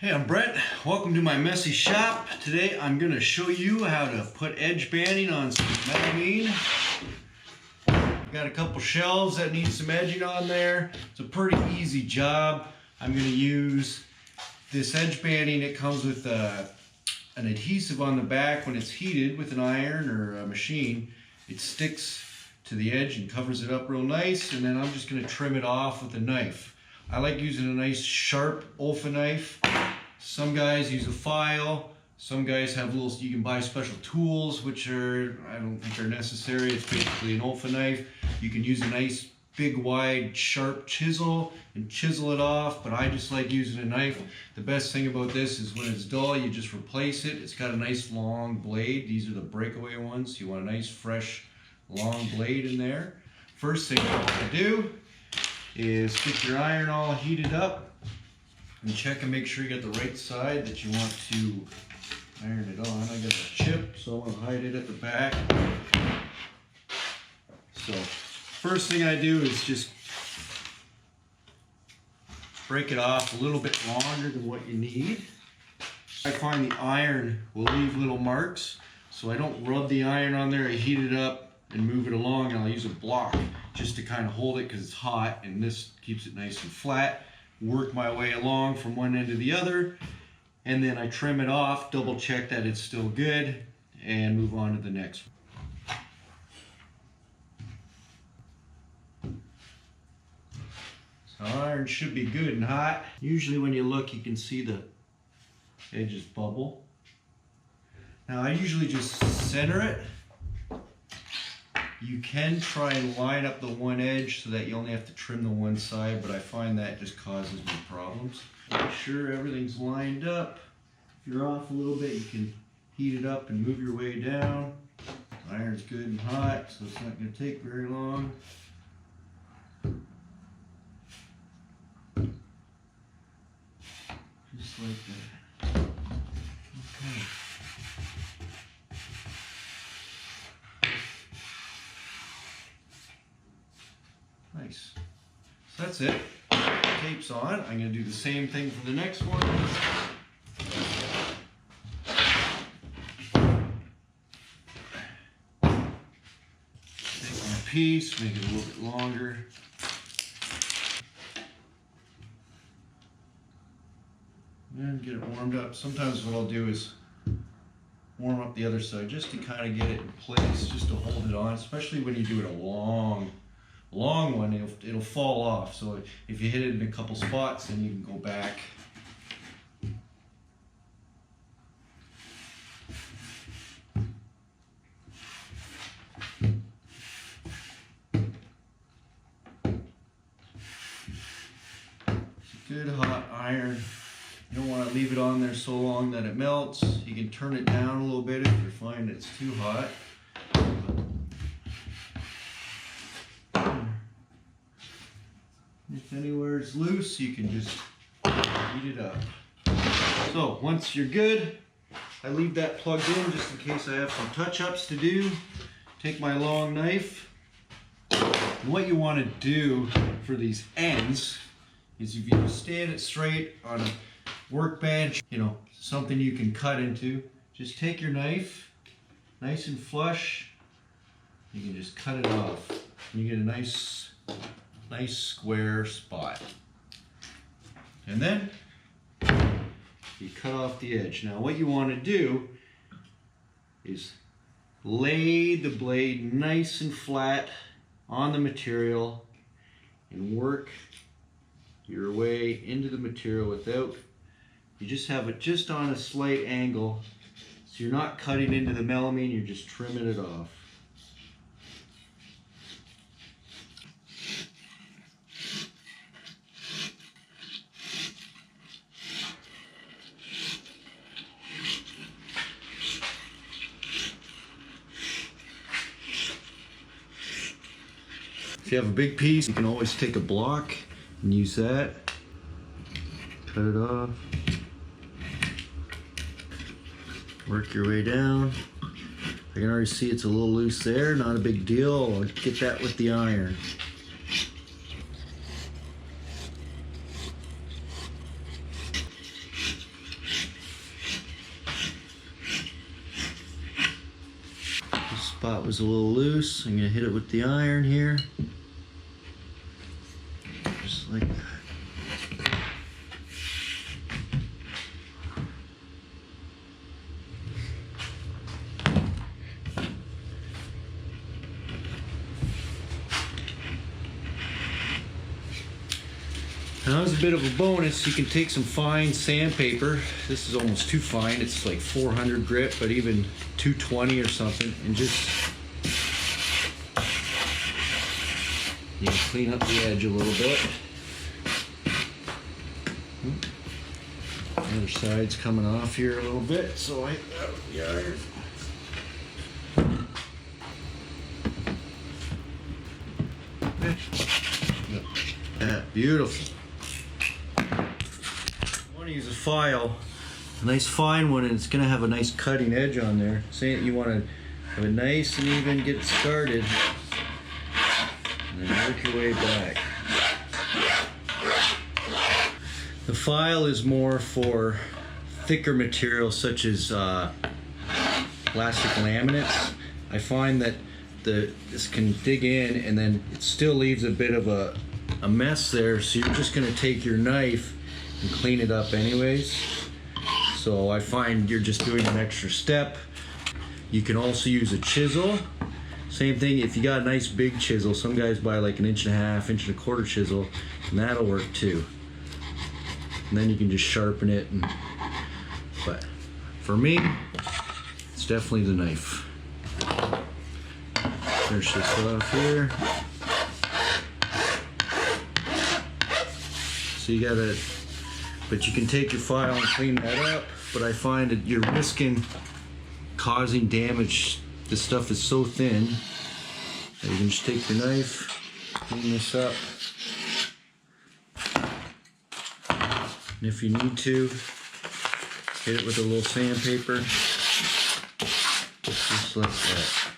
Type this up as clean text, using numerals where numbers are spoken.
Hey, I'm Brett. Welcome to my messy shop. Today I'm going to show you how to put edge banding on some melamine. Got a couple shelves that need some edging on there. It's a pretty easy job. I'm going to use this edge banding. It comes with an adhesive on the back. When it's heated with an iron or a machine, it sticks to the edge and covers it up real nice, and then I'm just going to trim it off with a knife. I like using a nice sharp Olfa knife. Some guys use a file. Some guys have little, you can buy special tools, which are, I don't think are necessary. It's basically an Olfa knife. You can use a nice big wide sharp chisel and chisel it off, but I just like using a knife. The best thing about this is when it's dull, you just replace it. It's got a nice long blade. These are the breakaway ones. You want a nice fresh long blade in there. First thing you want to do is get your iron all heated up and check and make sure you got the right side that you want to iron it on. I got a chip, so I'm going to hide it at the back. So first thing I do is just break it off a little bit longer than what you need. I find the iron will leave little marks, so I don't rub the iron on there. I heat it up and move it along, and I'll use a block just to kind of hold it because it's hot, and this keeps it nice and flat. Work my way along from one end to the other, and then I trim it off, double check that it's still good, and move on to the next one. So iron should be good and hot. Usually when you look, you can see the edges bubble. Now I usually just center it. You can try and line up the one edge so that you only have to trim the one side, but I find that just causes me problems. Make sure everything's lined up. If you're off a little bit, you can heat it up and move your way down. Iron's good and hot, so it's not going to take very long. Just like that. Okay. Nice. So that's it. Tape's on. I'm going to do the same thing for the next one. Take my piece, make it a little bit longer. And get it warmed up. Sometimes what I'll do is warm up the other side just to kind of get it in place, just to hold it on, especially when you do it a long one, it'll fall off. So if you hit it in a couple spots, then you can go back. It's a good hot iron. You don't want to leave it on there so long that it melts. You can turn it down a little bit if you find it's too hot. If anywhere is loose, you can just heat it up. So once you're good, I leave that plugged in just in case I have some touch-ups to do. Take my long knife. And what you want to do for these ends is if you stand it straight on a workbench, something you can cut into, just take your knife, nice and flush, you can just cut it off. And you get a nice square spot. And then you cut off the edge. Now what you want to do is lay the blade nice and flat on the material and work your way into the material without, you just have it just on a slight angle, so you're not cutting into the melamine, you're just trimming it off. If you have a big piece, you can always take a block and use that. Cut it off. Work your way down. I can already see it's a little loose there, not a big deal. I'll get that with the iron. spot was a little loose. I'm gonna hit it with the iron here. Just like that. Now, as a bit of a bonus, you can take some fine sandpaper. This is almost too fine. It's like 400 grit, but even 220 or something, and just you can clean up the edge a little bit. The other side's coming off here a little bit, so I hit that with the iron. Beautiful. I want to use a file, a nice fine one, and it's going to have a nice cutting edge on there. Say you want to have it nice and even, get it started, and then work your way back. The file is more for thicker material such as plastic laminates. I find that this can dig in and then it still leaves a bit of a mess there, so you're just going to take your knife and clean it up anyways. So I find you're just doing an extra step. You can also use a chisel. Same thing, if you got a nice big chisel, some guys buy like 1.5 inch, 1.25 inch chisel, and that'll work too. And then you can just sharpen it. But for me, it's definitely the knife. Finish this off here. So you gotta, but you can take your file and clean that up, but I find that you're risking causing damage. This stuff is so thin that you can just take your knife, clean this up. And if you need to, hit it with a little sandpaper, just like that.